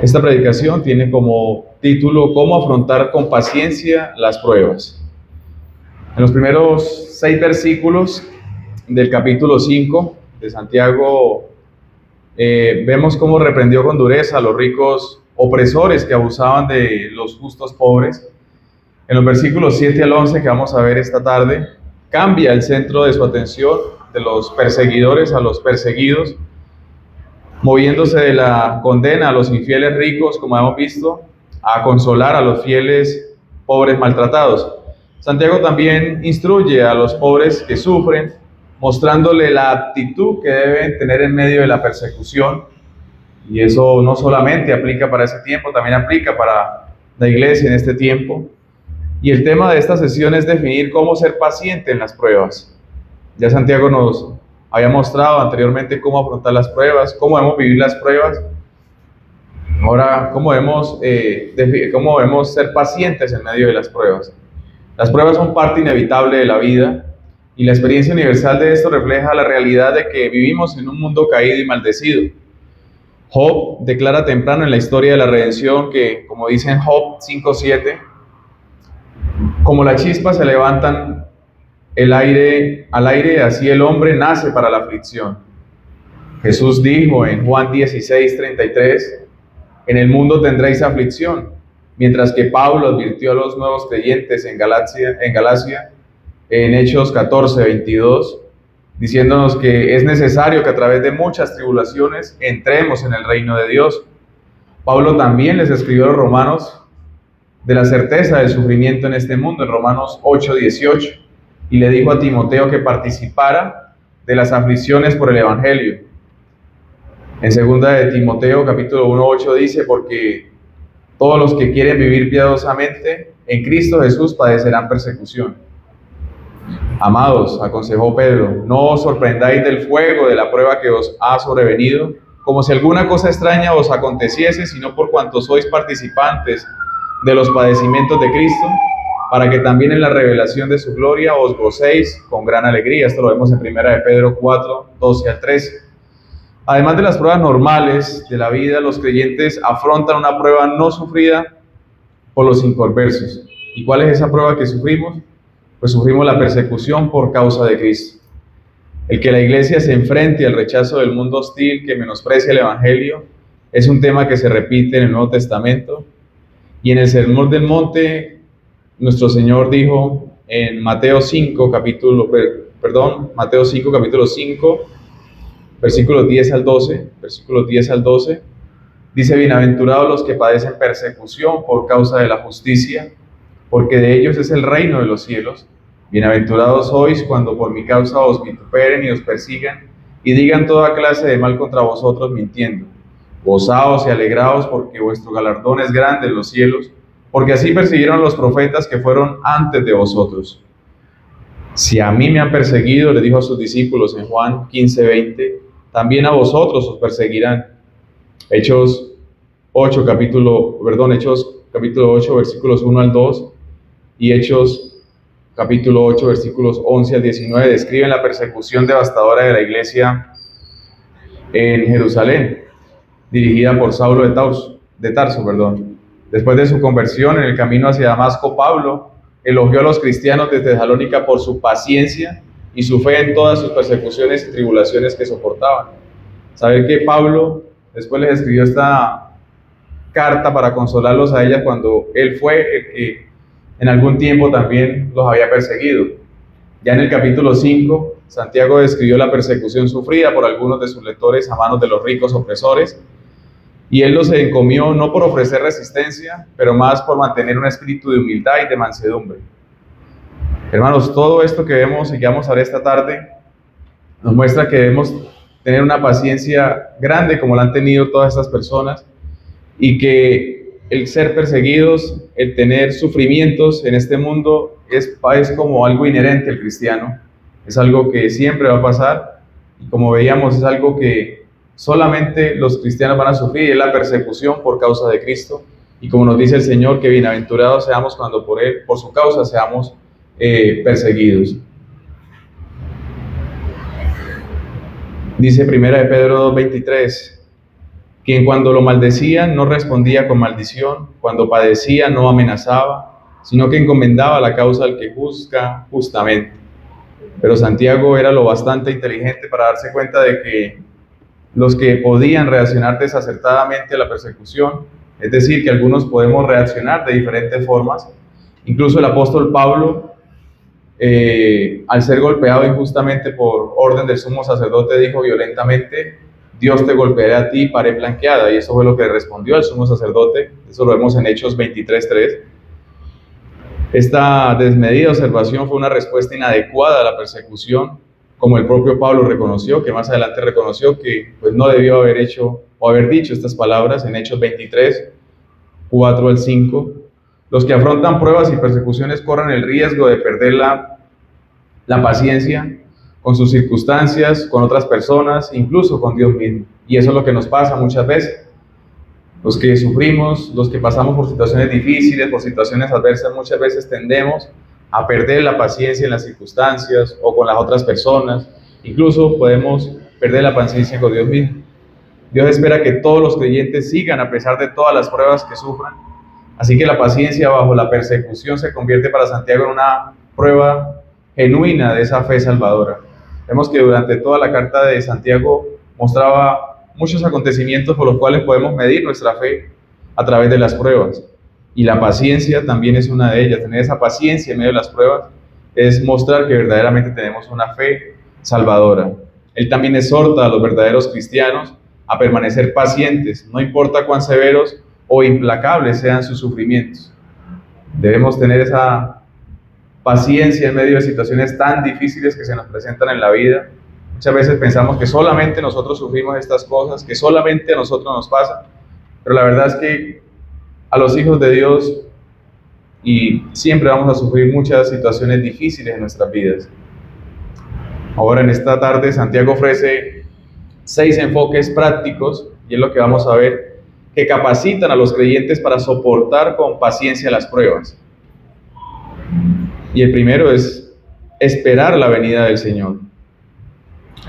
Esta predicación tiene como título ¿Cómo afrontar con paciencia las pruebas? En los primeros 6 versículos del capítulo 5 de Santiago vemos cómo reprendió con dureza a los ricos opresores que abusaban de los justos pobres. En los versículos 7 al 11 que vamos a ver esta tarde, cambia el centro de su atención de los perseguidores a los perseguidos, moviéndose de la condena a los infieles ricos, como hemos visto, a consolar a los fieles pobres maltratados. Santiago también instruye a los pobres que sufren, mostrándole la actitud que deben tener en medio de la persecución. Y eso no solamente aplica para ese tiempo, también aplica para la iglesia en este tiempo. Y el tema de esta sesión es definir cómo ser paciente en las pruebas. Ya Santiago nos había mostrado anteriormente cómo afrontar las pruebas, cómo debemos vivir las pruebas. Ahora, cómo debemos ser pacientes en medio de las pruebas. Las pruebas son parte inevitable de la vida y la experiencia universal de esto refleja la realidad de que vivimos en un mundo caído y maldecido. Job declara temprano en la historia de la redención que, como dice en Job 5:7, como la chispa se levantan al aire, así el hombre nace para la aflicción. Jesús dijo en Juan 16:33, en el mundo tendréis aflicción, mientras que Pablo advirtió a los nuevos creyentes en Galacia, en Hechos 14:22, diciéndonos que es necesario que a través de muchas tribulaciones entremos en el reino de Dios. Pablo también les escribió a los romanos de la certeza del sufrimiento en este mundo, en Romanos 8:18, y le dijo a Timoteo que participara de las aflicciones por el Evangelio. En 2 de Timoteo, capítulo 1:8 dice, porque todos los que quieren vivir piadosamente en Cristo Jesús padecerán persecución. Amados, aconsejó Pedro, no os sorprendáis del fuego de la prueba que os ha sobrevenido, como si alguna cosa extraña os aconteciese, sino por cuanto sois participantes de los padecimientos de Cristo, para que también en la revelación de su gloria os gocéis con gran alegría. Esto lo vemos en 1 de Pedro 4:12 al 13. Además de las pruebas normales de la vida, los creyentes afrontan una prueba no sufrida por los inconversos. ¿Y cuál es esa prueba que sufrimos? Pues sufrimos la persecución por causa de Cristo. El que la iglesia se enfrente al rechazo del mundo hostil que menosprecia el Evangelio es un tema que se repite en el Nuevo Testamento. Y en el Sermón del Monte, nuestro Señor dijo en Mateo 5, capítulo 5, versículos 10 al 12, dice, bienaventurados los que padecen persecución por causa de la justicia, porque de ellos es el reino de los cielos. Bienaventurados sois cuando por mi causa os vituperen y os persigan, y digan toda clase de mal contra vosotros mintiendo. Gozaos y alegraos, porque vuestro galardón es grande en los cielos, porque así persiguieron a los profetas que fueron antes de vosotros. Si a mí me han perseguido, le dijo a sus discípulos en Juan 15:20, también a vosotros os perseguirán. Hechos capítulo 8, versículos 1 al 2, y Hechos capítulo 8, versículos 11 al 19, describen la persecución devastadora de la iglesia en Jerusalén, dirigida por Saulo de Tarso. Después de su conversión en el camino hacia Damasco, Pablo elogió a los cristianos de Tesalónica por su paciencia y su fe en todas sus persecuciones y tribulaciones que soportaban. Saber que Pablo después les escribió esta carta para consolarlos a ellas cuando él fue el que en algún tiempo también los había perseguido. Ya en el capítulo 5, Santiago describió la persecución sufrida por algunos de sus lectores a manos de los ricos opresores, y él los encomió no por ofrecer resistencia, pero más por mantener un espíritu de humildad y de mansedumbre. Hermanos, todo esto que vemos y que vamos a ver esta tarde nos muestra que debemos tener una paciencia grande como la han tenido todas estas personas, y que el ser perseguidos, el tener sufrimientos en este mundo es como algo inherente al cristiano, es algo que siempre va a pasar, y como veíamos es algo que solamente los cristianos van a sufrir, es la persecución por causa de Cristo, y como nos dice el Señor, que bienaventurados seamos cuando por su causa seamos perseguidos. Dice 1 de Pedro 2:23, quien cuando lo maldecían no respondía con maldición, cuando padecía no amenazaba, sino que encomendaba la causa al que juzga justamente. Pero Santiago era lo bastante inteligente para darse cuenta de que los que podían reaccionar desacertadamente a la persecución, es decir, que algunos podemos reaccionar de diferentes formas. Incluso el apóstol Pablo, al ser golpeado injustamente por orden del sumo sacerdote, dijo violentamente: Dios te golpeará a ti, pared blanqueada. Y eso fue lo que respondió al sumo sacerdote. Eso lo vemos en Hechos 23:3. Esta desmedida observación fue una respuesta inadecuada a la persecución, como el propio Pablo reconoció, que más adelante reconoció que pues, no debió haber hecho o haber dicho estas palabras en Hechos 23, 4 al 5. Los que afrontan pruebas y persecuciones corren el riesgo de perder la paciencia con sus circunstancias, con otras personas, incluso con Dios mismo. Y eso es lo que nos pasa muchas veces. Los que sufrimos, los que pasamos por situaciones difíciles, por situaciones adversas, muchas veces tendemos a perder la paciencia en las circunstancias o con las otras personas. Incluso podemos perder la paciencia con Dios mismo. Dios espera que todos los creyentes sigan a pesar de todas las pruebas que sufran. Así que la paciencia bajo la persecución se convierte para Santiago en una prueba genuina de esa fe salvadora. Vemos que durante toda la carta de Santiago mostraba muchos acontecimientos por los cuales podemos medir nuestra fe a través de las pruebas. Y la paciencia también es una de ellas. Tener esa paciencia en medio de las pruebas es mostrar que verdaderamente tenemos una fe salvadora. Él también exhorta a los verdaderos cristianos a permanecer pacientes, no importa cuán severos o implacables sean sus sufrimientos. Debemos tener esa paciencia en medio de situaciones tan difíciles que se nos presentan en la vida. Muchas veces pensamos que solamente nosotros sufrimos estas cosas, que solamente a nosotros nos pasa, pero la verdad es que a los hijos de Dios y siempre vamos a sufrir muchas situaciones difíciles en nuestras vidas. Ahora en esta tarde Santiago ofrece 6 enfoques prácticos, y es lo que vamos a ver, que capacitan a los creyentes para soportar con paciencia las pruebas. Y el primero es esperar la venida del Señor.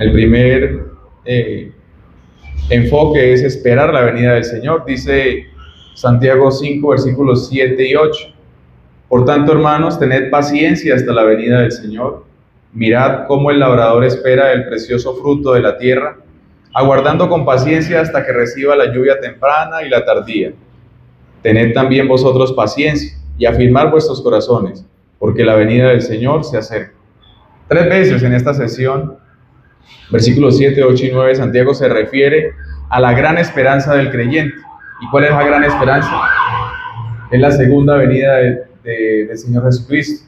El primer enfoque es esperar la venida del Señor. Dice Santiago 5, versículos 7 y 8. Por tanto, hermanos, tened paciencia hasta la venida del Señor. Mirad cómo el labrador espera el precioso fruto de la tierra, aguardando con paciencia hasta que reciba la lluvia temprana y la tardía. Tened también vosotros paciencia y afirmad vuestros corazones, porque la venida del Señor se acerca. 3 veces en esta sesión, versículos 7, 8 y 9, Santiago se refiere a la gran esperanza del creyente. ¿Y cuál es la gran esperanza? Es la segunda venida del Señor Jesucristo.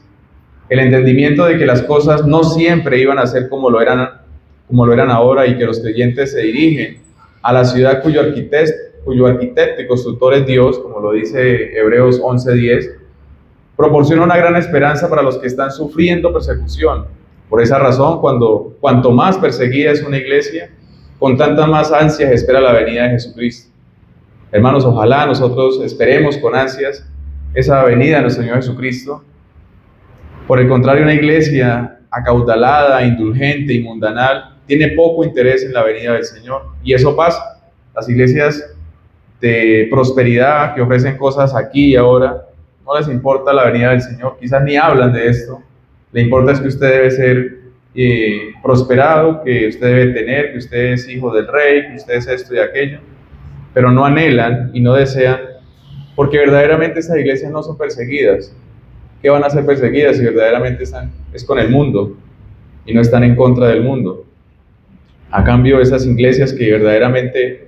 El entendimiento de que las cosas no siempre iban a ser como lo eran ahora, y que los creyentes se dirigen a la ciudad cuyo arquitecto y constructor es Dios, como lo dice Hebreos 11:10, proporciona una gran esperanza para los que están sufriendo persecución. Por esa razón, cuanto más perseguida es una iglesia, con tanta más ansias espera la venida de Jesucristo. Hermanos, ojalá nosotros esperemos con ansias esa venida de nuestro Señor Jesucristo. Por el contrario, una iglesia acaudalada, indulgente y mundanal tiene poco interés en la venida del Señor, y eso pasa. Las iglesias de prosperidad que ofrecen cosas aquí y ahora, no les importa la venida del Señor, quizás ni hablan de esto. Le importa es que usted debe ser prosperado, que usted debe tener, que usted es hijo del rey, que usted es esto y aquello, pero no anhelan y no desean, porque verdaderamente esas iglesias no son perseguidas. ¿Qué van a ser perseguidas si verdaderamente es con el mundo y no están en contra del mundo? A cambio, esas iglesias que verdaderamente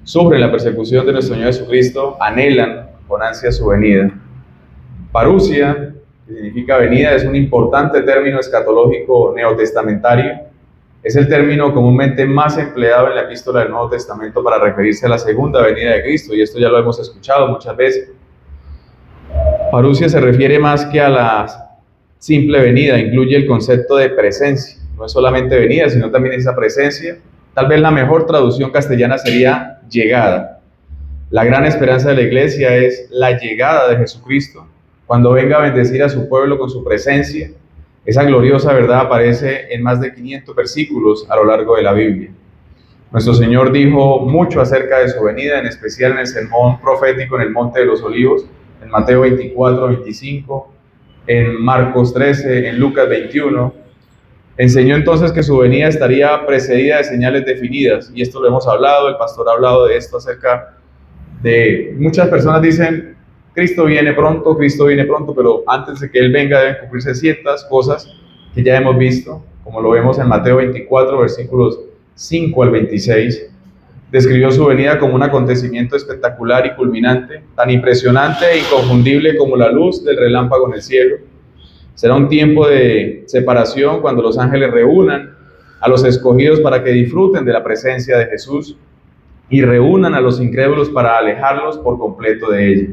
sufren la persecución de nuestro Señor Jesucristo anhelan con ansia su venida. Parusia, que significa venida, es un importante término escatológico neotestamentario. Es el término comúnmente más empleado en la epístola del Nuevo Testamento para referirse a la segunda venida de Cristo, y esto ya lo hemos escuchado muchas veces. Parusia se refiere más que a la simple venida, incluye el concepto de presencia. No es solamente venida, sino también esa presencia. Tal vez la mejor traducción castellana sería llegada. La gran esperanza de la iglesia es la llegada de Jesucristo, cuando venga a bendecir a su pueblo con su presencia. Esa gloriosa verdad aparece en más de 500 versículos a lo largo de la Biblia. Nuestro Señor dijo mucho acerca de su venida, en especial en el sermón profético en el Monte de los Olivos, en Mateo 24, 25, en Marcos 13, en Lucas 21. Enseñó entonces que su venida estaría precedida de señales definidas, y esto lo hemos hablado, el pastor ha hablado de esto acerca de... Muchas personas dicen, Cristo viene pronto, pero antes de que Él venga deben cumplirse ciertas cosas que ya hemos visto, como lo vemos en Mateo 24, versículos 5 al 26. Describió su venida como un acontecimiento espectacular y culminante, tan impresionante e inconfundible como la luz del relámpago en el cielo. Será un tiempo de separación cuando los ángeles reúnan a los escogidos para que disfruten de la presencia de Jesús y reúnan a los incrédulos para alejarlos por completo de ella.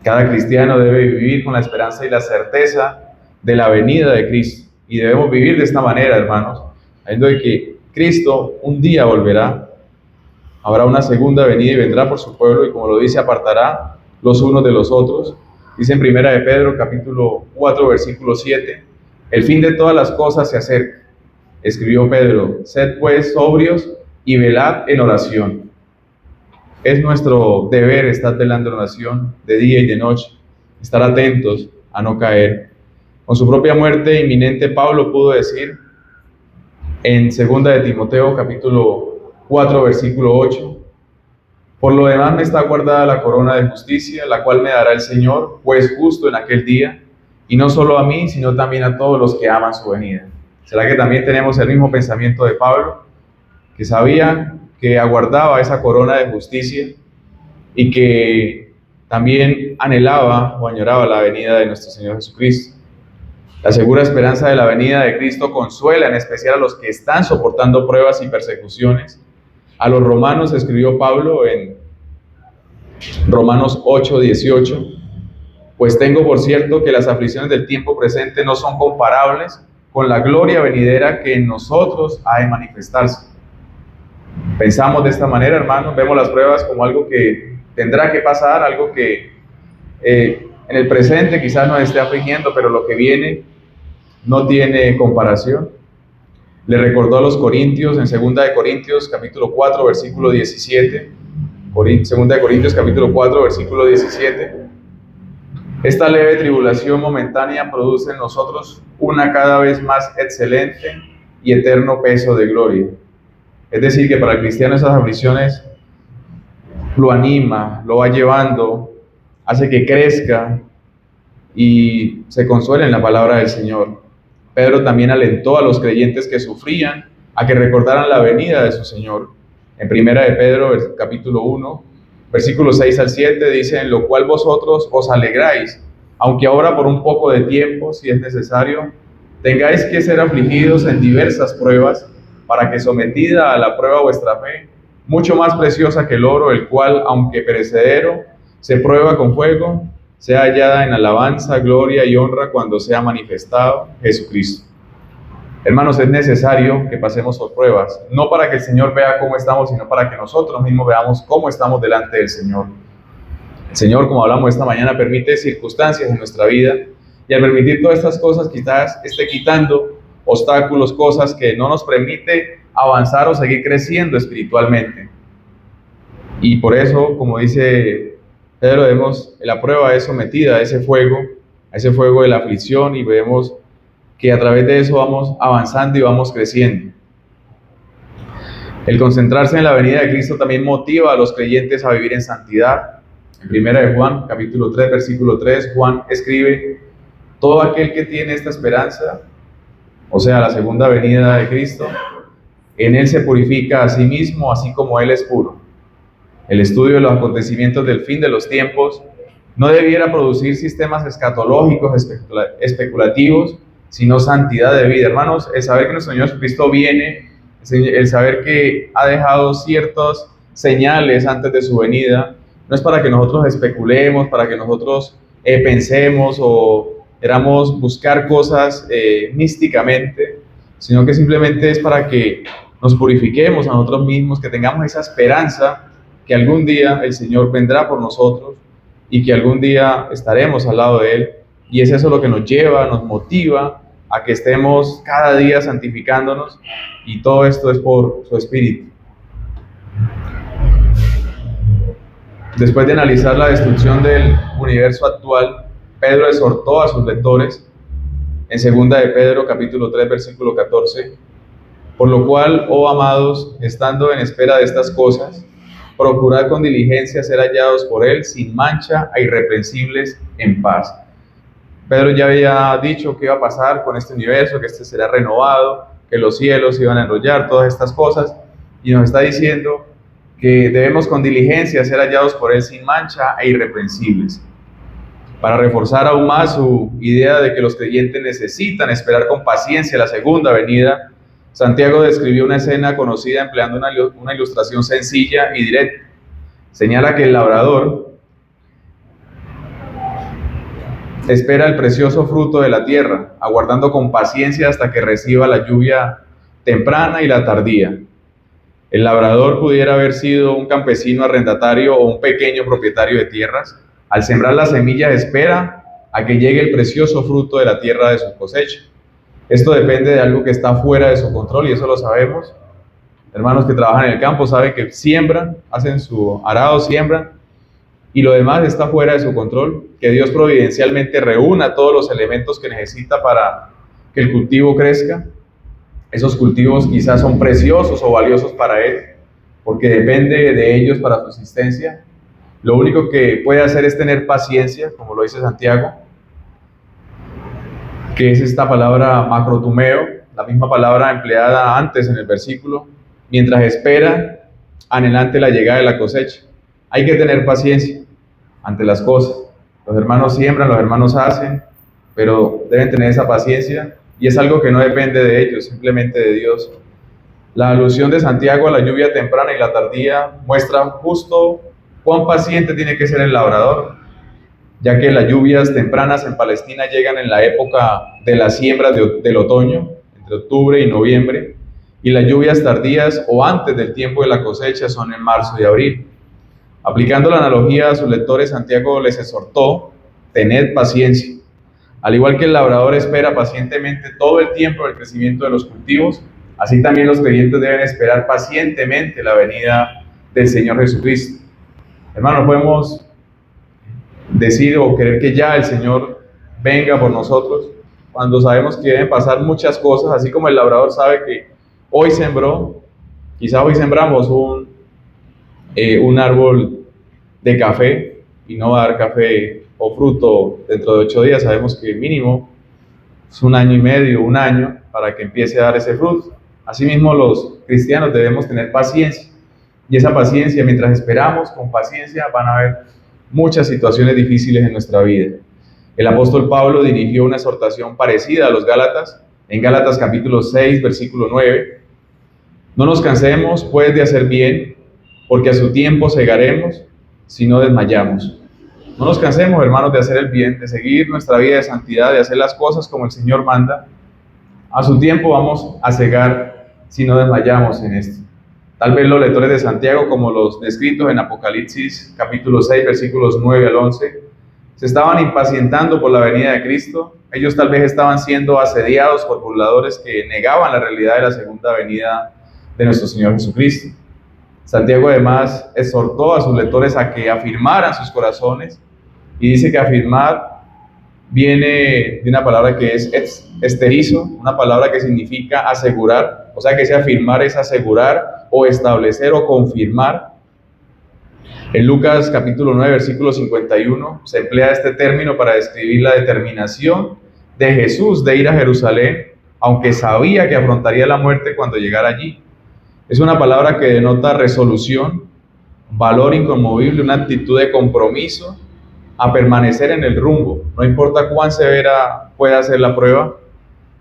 Cada cristiano debe vivir con la esperanza y la certeza de la venida de Cristo, y debemos vivir de esta manera, hermanos, sabiendo de que Cristo un día volverá, habrá una segunda venida y vendrá por su pueblo, y como lo dice, apartará los unos de los otros. Dice en Primera de Pedro, capítulo 4, versículo 7, el fin de todas las cosas se acerca. Escribió Pedro, sed pues sobrios y velad en oración. Es nuestro deber estar velando en oración de día y de noche, estar atentos a no caer. Con su propia muerte inminente, Pablo pudo decir en 2 de Timoteo, capítulo 4, versículo 8, por lo demás me está guardada la corona de justicia, la cual me dará el Señor, juez justo en aquel día, y no solo a mí, sino también a todos los que aman su venida. ¿Será que también tenemos el mismo pensamiento de Pablo, que sabía que aguardaba esa corona de justicia y que también anhelaba o añoraba la venida de nuestro Señor Jesucristo? La segura esperanza de la venida de Cristo consuela en especial a los que están soportando pruebas y persecuciones. A los romanos escribió Pablo en Romanos 8, 18, pues tengo por cierto que las aflicciones del tiempo presente no son comparables con la gloria venidera que en nosotros ha de manifestarse. Pensamos de esta manera, hermanos, vemos las pruebas como algo que tendrá que pasar, algo que en el presente quizás nos esté afligiendo, pero lo que viene no tiene comparación. Le recordó a los corintios en 2 de Corintios capítulo 4 versículo 17, 2 de Corintios capítulo 4 versículo 17, esta leve tribulación momentánea produce en nosotros una cada vez más excelente y eterno peso de gloria. Es decir, que para el cristiano esas aflicciones lo anima, lo va llevando, hace que crezca y se consuele en la palabra del Señor. Pedro también alentó a los creyentes que sufrían a que recordaran la venida de su Señor. En Primera de Pedro, capítulo 1, versículos 6 al 7, dice, en lo cual vosotros os alegráis, aunque ahora por un poco de tiempo, si es necesario, tengáis que ser afligidos en diversas pruebas, para que sometida a la prueba vuestra fe, mucho más preciosa que el oro, el cual, aunque perecedero, se prueba con fuego, sea hallada en alabanza, gloria y honra cuando sea manifestado Jesucristo. Hermanos, es necesario que pasemos por pruebas, no para que el Señor vea cómo estamos, sino para que nosotros mismos veamos cómo estamos delante del Señor. El Señor, como hablamos esta mañana, permite circunstancias en nuestra vida, y al permitir todas estas cosas quizás esté quitando obstáculos, cosas que no nos permite avanzar o seguir creciendo espiritualmente. Y por eso, como dice Pedro, la prueba es sometida a ese fuego de la aflicción, y vemos que a través de eso vamos avanzando y vamos creciendo. El concentrarse en la venida de Cristo también motiva a los creyentes a vivir en santidad. En Primera de Juan, capítulo 3, versículo 3, Juan escribe, todo aquel que tiene esta esperanza, o sea, la segunda venida de Cristo, en él se purifica a sí mismo, así como él es puro. El estudio de los acontecimientos del fin de los tiempos no debiera producir sistemas escatológicos especulativos, sino santidad de vida. Hermanos, el saber que nuestro Señor Jesucristo viene, el saber que ha dejado ciertas señales antes de su venida, no es para que nosotros especulemos, para que nosotros pensemos o queramos buscar cosas místicamente, sino que simplemente es para que nos purifiquemos a nosotros mismos, que tengamos esa esperanza que algún día el Señor vendrá por nosotros y que algún día estaremos al lado de Él. Y es eso lo que nos lleva, nos motiva a que estemos cada día santificándonos, y todo esto es por su Espíritu. Después de analizar la destrucción del universo actual, Pedro exhortó a sus lectores en 2 de Pedro capítulo 3 versículo 14: por lo cual, oh amados, estando en espera de estas cosas, procurad con diligencia ser hallados por él sin mancha e irreprensibles en paz. Pedro ya había dicho qué iba a pasar con este universo, que este será renovado, que los cielos iban a enrollar, todas estas cosas, y nos está diciendo que debemos con diligencia ser hallados por él sin mancha e irreprensibles. Para reforzar aún más su idea de que los creyentes necesitan esperar con paciencia la segunda venida, Santiago describió una escena conocida empleando una ilustración sencilla y directa. Señala que el labrador espera el precioso fruto de la tierra, aguardando con paciencia hasta que reciba la lluvia temprana y la tardía. El labrador pudiera haber sido un campesino arrendatario o un pequeño propietario de tierras. Al sembrar las semillas espera a que llegue el precioso fruto de la tierra de su cosecha. Esto depende de algo que está fuera de su control y eso lo sabemos. Hermanos que trabajan en el campo saben que siembran, hacen su arado, siembran, y lo demás está fuera de su control, que Dios providencialmente reúna todos los elementos que necesita para que el cultivo crezca. Esos cultivos quizás son preciosos o valiosos para Él, porque depende de ellos para su existencia. Lo único que puede hacer es tener paciencia, como lo dice Santiago, que es esta palabra macrotumeo, la misma palabra empleada antes en el versículo, mientras espera anhelante la llegada de la cosecha. Hay que tener paciencia ante las cosas. Los hermanos siembran, los hermanos hacen, pero deben tener esa paciencia y es algo que no depende de ellos, simplemente de Dios. La alusión de Santiago a la lluvia temprana y la tardía muestra justo cuán paciente tiene que ser el labrador, ya que las lluvias tempranas en Palestina llegan en la época de la siembra del otoño, entre octubre y noviembre, y las lluvias tardías o antes del tiempo de la cosecha son en marzo y abril. Aplicando la analogía a sus lectores, Santiago les exhortó: tened paciencia. Al igual que el labrador espera pacientemente todo el tiempo del crecimiento de los cultivos, así también los creyentes deben esperar pacientemente la venida del Señor Jesucristo. Hermanos, podemos decir o creer que ya el Señor venga por nosotros, cuando sabemos que deben pasar muchas cosas, así como el labrador sabe que hoy sembró, quizá hoy sembramos un árbol de café y no va a dar café o fruto dentro de 8 días, sabemos que mínimo es 1 año y medio, 1 año para que empiece a dar ese fruto. Asimismo, los cristianos debemos tener paciencia, y esa paciencia, mientras esperamos con paciencia, van a haber muchas situaciones difíciles en nuestra vida. El apóstol Pablo dirigió una exhortación parecida a los Gálatas, en Gálatas capítulo 6, versículo 9. No nos cansemos, pues, de hacer bien, porque a su tiempo segaremos si no desmayamos. No nos cansemos, hermanos, de hacer el bien, de seguir nuestra vida de santidad, de hacer las cosas como el Señor manda. A su tiempo vamos a segar si no desmayamos en esto. Tal vez los lectores de Santiago, como los descritos en Apocalipsis capítulo 6, versículos 9 al 11, se estaban impacientando por la venida de Cristo. Ellos tal vez estaban siendo asediados por burladores que negaban la realidad de la segunda venida de nuestro Señor Jesucristo. Santiago además exhortó a sus lectores a que afirmaran sus corazones, y dice que afirmar viene de una palabra que es esterizo, una palabra que significa asegurar, o sea que ese afirmar es asegurar o establecer o confirmar. En Lucas capítulo 9, versículo 51, se emplea este término para describir la determinación de Jesús de ir a Jerusalén, aunque sabía que afrontaría la muerte cuando llegara allí. Es una palabra que denota resolución, valor inconmovible, una actitud de compromiso a permanecer en el rumbo, no importa cuán severa pueda ser la prueba.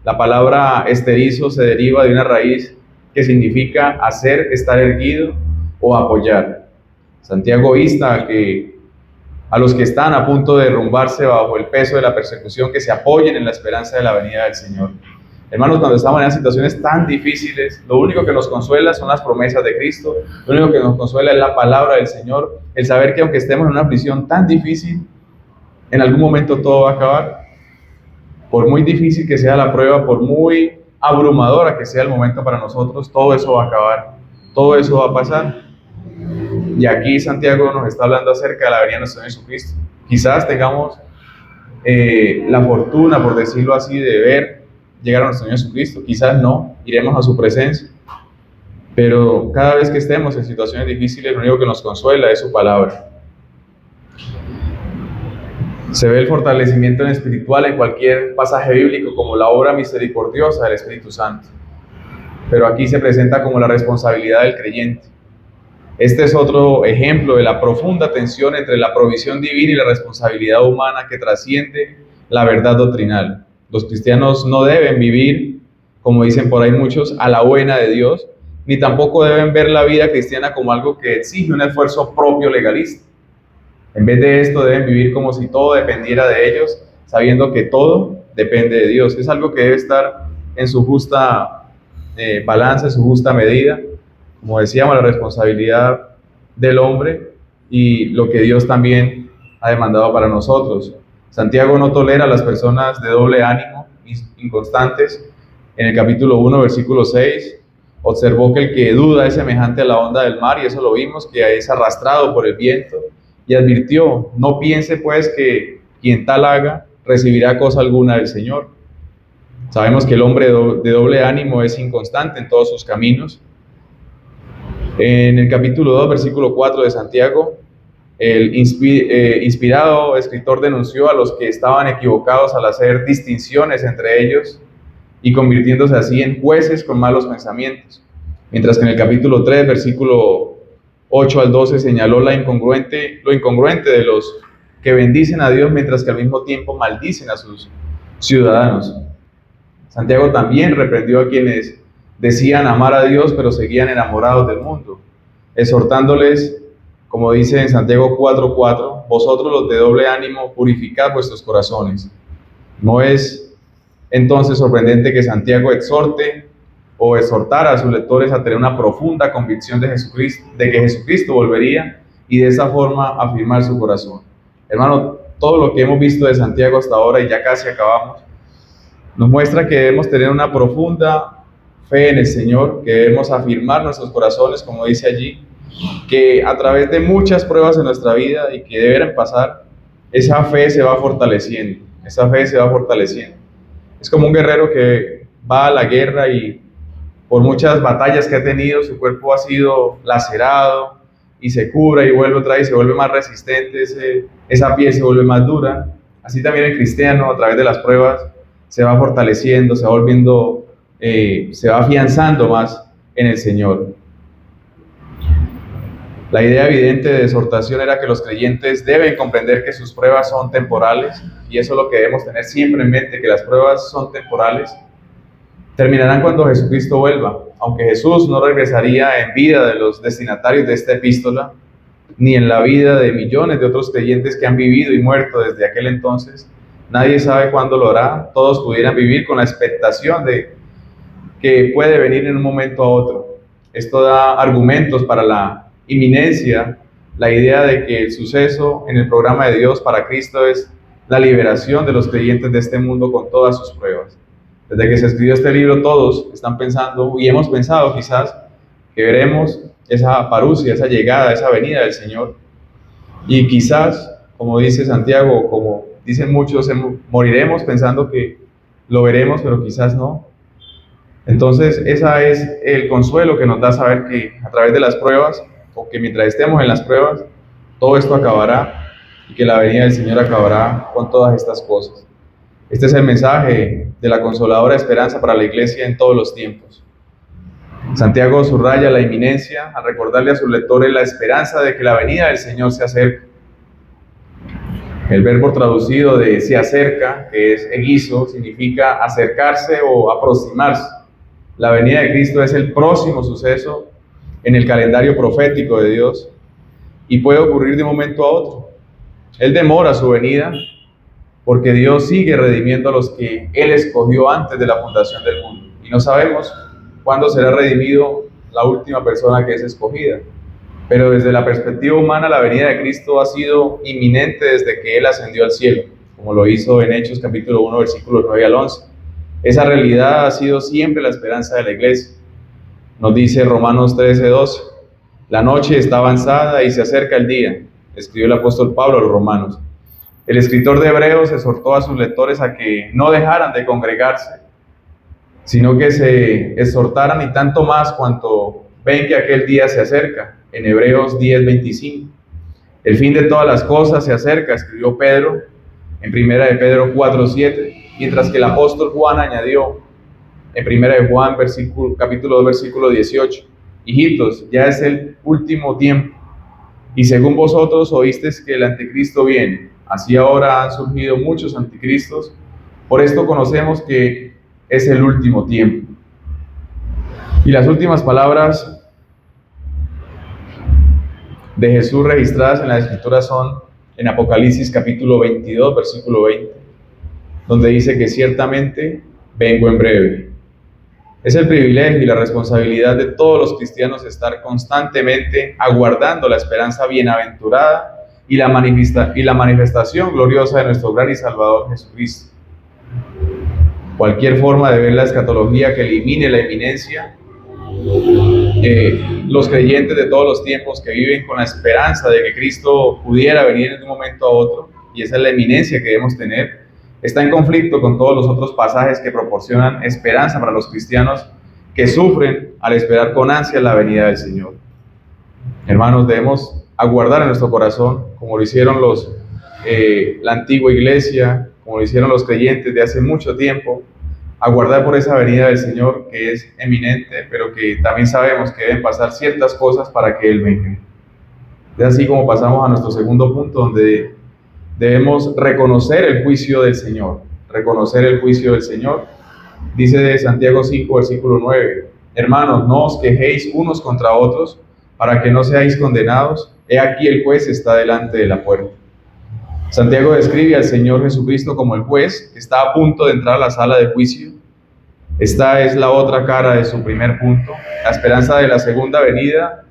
La palabra esterizo se deriva de una raíz que significa hacer, estar erguido o apoyar. Santiago insta a los que están a punto de derrumbarse bajo el peso de la persecución, que se apoyen en la esperanza de la venida del Señor. Hermanos, cuando estamos en situaciones tan difíciles, lo único que nos consuela son las promesas de Cristo, lo único que nos consuela es la palabra del Señor, el saber que aunque estemos en una prisión tan difícil, en algún momento todo va a acabar. Por muy difícil que sea la prueba, por muy abrumadora que sea el momento para nosotros, todo eso va a acabar, todo eso va a pasar. Y aquí Santiago nos está hablando acerca de la venida de nuestro Señor Jesucristo. Quizás tengamos la fortuna, por decirlo así, de ver llegar a nuestro Señor Jesucristo. Quizás no, iremos a su presencia. Pero cada vez que estemos en situaciones difíciles, lo único que nos consuela es su palabra. Se ve el fortalecimiento en espiritual en cualquier pasaje bíblico como la obra misericordiosa del Espíritu Santo. Pero aquí se presenta como la responsabilidad del creyente. Este es otro ejemplo de la profunda tensión entre la provisión divina y la responsabilidad humana que trasciende la verdad doctrinal. Los cristianos no deben vivir, como dicen por ahí muchos, a la buena de Dios, ni tampoco deben ver la vida cristiana como algo que exige un esfuerzo propio legalista. En vez de esto, deben vivir como si todo dependiera de ellos, sabiendo que todo depende de Dios. Es algo que debe estar en su justa balanza, en su justa medida. Como decíamos, la responsabilidad del hombre y lo que Dios también ha demandado para nosotros. Santiago no tolera a las personas de doble ánimo, inconstantes. En el capítulo 1, versículo 6, observó que el que duda es semejante a la onda del mar, y eso lo vimos, que es arrastrado por el viento, y advirtió: no piense pues que quien tal haga recibirá cosa alguna del Señor. Sabemos que el hombre de doble ánimo es inconstante en todos sus caminos. En el capítulo 2, versículo 4 de Santiago, el inspirado escritor denunció a los que estaban equivocados al hacer distinciones entre ellos y convirtiéndose así en jueces con malos pensamientos. Mientras que en el capítulo 3, versículo 8 al 12, señaló lo incongruente de los que bendicen a Dios mientras que al mismo tiempo maldicen a sus ciudadanos. Santiago también reprendió a quienes decían amar a Dios pero seguían enamorados del mundo, exhortándoles, como dice en Santiago 4:4, vosotros los de doble ánimo, purificad vuestros corazones. No es entonces sorprendente que Santiago exhorte o exhortara a sus lectores a tener una profunda convicción de que Jesucristo volvería, y de esa forma afirmar su corazón. Hermano, todo lo que hemos visto de Santiago hasta ahora, y ya casi acabamos, nos muestra que debemos tener una profunda fe en el Señor, que debemos afirmar nuestros corazones, como dice allí, que a través de muchas pruebas en nuestra vida y que deben pasar, esa fe se va fortaleciendo, Es como un guerrero que va a la guerra y por muchas batallas que ha tenido, su cuerpo ha sido lacerado y se cura y vuelve otra vez y se vuelve más resistente, esa piel se vuelve más dura. Así también el cristiano, a través de las pruebas, se va fortaleciendo, se va afianzando más en el Señor. La idea evidente de exhortación era que los creyentes deben comprender que sus pruebas son temporales, y eso es lo que debemos tener siempre en mente, que las pruebas son temporales. Terminarán cuando Jesucristo vuelva. Aunque Jesús no regresaría en vida de los destinatarios de esta epístola, ni en la vida de millones de otros creyentes que han vivido y muerto desde aquel entonces, nadie sabe cuándo lo hará. Todos pudieran vivir con la expectación de que puede venir en un momento a otro. Esto da argumentos para la inminencia, la idea de que el suceso en el programa de Dios para Cristo es la liberación de los creyentes de este mundo con todas sus pruebas. Desde que se escribió este libro, todos están pensando, y hemos pensado quizás, que veremos esa parusia, esa llegada, esa venida del Señor. Y quizás, como dice Santiago, como dicen muchos, moriremos pensando que lo veremos, pero quizás no. Entonces, ese es el consuelo que nos da saber que a través de las pruebas, o que mientras estemos en las pruebas, todo esto acabará y que la venida del Señor acabará con todas estas cosas. Este es el mensaje de la consoladora esperanza para la iglesia en todos los tiempos. Santiago subraya la inminencia al recordarle a sus lectores la esperanza de que la venida del Señor se acerca. El verbo traducido de se acerca, que es egizo, significa acercarse o aproximarse. La venida de Cristo es el próximo suceso en el calendario profético de Dios y puede ocurrir de un momento a otro. Él demora su venida porque Dios sigue redimiendo a los que Él escogió antes de la fundación del mundo. Y no sabemos cuándo será redimido la última persona que es escogida. Pero desde la perspectiva humana, la venida de Cristo ha sido inminente desde que Él ascendió al cielo, como lo hizo en Hechos capítulo 1, versículos 9 al 11. Esa realidad ha sido siempre la esperanza de la iglesia. Nos dice Romanos 13:12, La noche está avanzada y se acerca el día, escribió el apóstol Pablo a los romanos. El escritor de Hebreos exhortó a sus lectores a que no dejaran de congregarse, sino que se exhortaran, y tanto más cuanto ven que aquel día se acerca, en Hebreos 10:25. El fin de todas las cosas se acerca, escribió Pedro en primera de Pedro 4:7, mientras que el apóstol Juan añadió en primera de Juan capítulo 2 versículo 18: hijitos, ya es el último tiempo, y según vosotros oísteis que el anticristo viene, así ahora han surgido muchos anticristos. Por esto conocemos que es el último tiempo. Y las últimas palabras de Jesús registradas en la Escritura son en Apocalipsis capítulo 22 versículo 20, donde dice que ciertamente vengo en breve. Es el privilegio y la responsabilidad de todos los cristianos estar constantemente aguardando la esperanza bienaventurada y la manifestación gloriosa de nuestro gran y Salvador Jesucristo. Cualquier forma de ver la escatología que elimine la inminencia, los creyentes de todos los tiempos que viven con la esperanza de que Cristo pudiera venir en un momento a otro, y esa es la eminencia que debemos tener, está en conflicto con todos los otros pasajes que proporcionan esperanza para los cristianos que sufren al esperar con ansia la venida del Señor. Hermanos, debemos aguardar en nuestro corazón, como lo hicieron la antigua iglesia, como lo hicieron los creyentes de hace mucho tiempo, aguardar por esa venida del Señor que es eminente, pero que también sabemos que deben pasar ciertas cosas para que Él venga. Es así como pasamos a nuestro segundo punto, donde debemos reconocer el juicio del Señor. Reconocer el juicio del Señor. Dice de Santiago 5, versículo 9: hermanos, no os quejéis unos contra otros, para que no seáis condenados. He aquí el juez está delante de la puerta. Santiago describe al Señor Jesucristo como el juez que está a punto de entrar a la sala de juicio. Esta es la otra cara de su primer punto. La esperanza de la segunda venida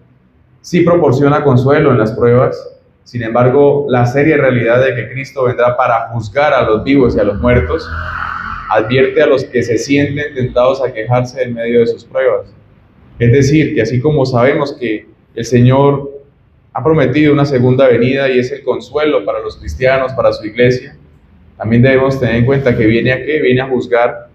sí proporciona consuelo en las pruebas. Sin embargo, la seria realidad de que Cristo vendrá para juzgar a los vivos y a los muertos advierte a los que se sienten tentados a quejarse en medio de sus pruebas. Es decir, que así como sabemos que el Señor ha prometido una segunda venida y es el consuelo para los cristianos, para su iglesia, también debemos tener en cuenta que viene a qué, viene a juzgar,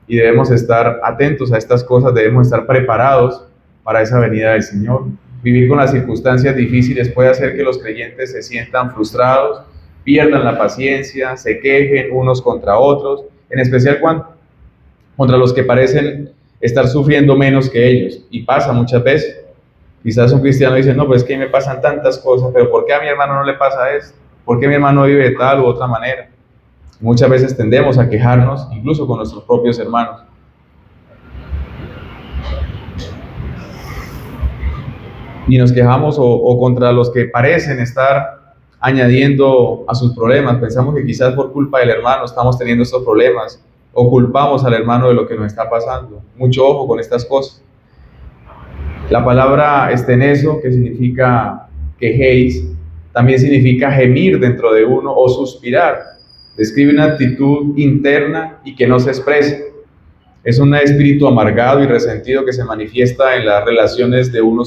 y debemos estar atentos a estas cosas, debemos estar preparados para esa venida del Señor. Vivir con las circunstancias difíciles puede hacer que los creyentes se sientan frustrados, pierdan la paciencia, se quejen unos contra otros, en especial contra los que parecen estar sufriendo menos que ellos, y pasa muchas veces. Quizás un cristiano dice: no, pues es que me pasan tantas cosas, pero ¿por qué a mi hermano no le pasa esto? ¿Por qué mi hermano vive de tal u otra manera? Muchas veces tendemos a quejarnos, incluso con nuestros propios hermanos. Y nos quejamos o contra los que parecen estar añadiendo a sus problemas. Pensamos que quizás por culpa del hermano estamos teniendo estos problemas, o culpamos al hermano de lo que nos está pasando. Mucho ojo con estas cosas. La palabra esteneso, que significa quejéis, también significa gemir dentro de uno o suspirar. Describe una actitud interna y que no se expresa. Es un espíritu amargado y resentido que se manifiesta en las relaciones de uno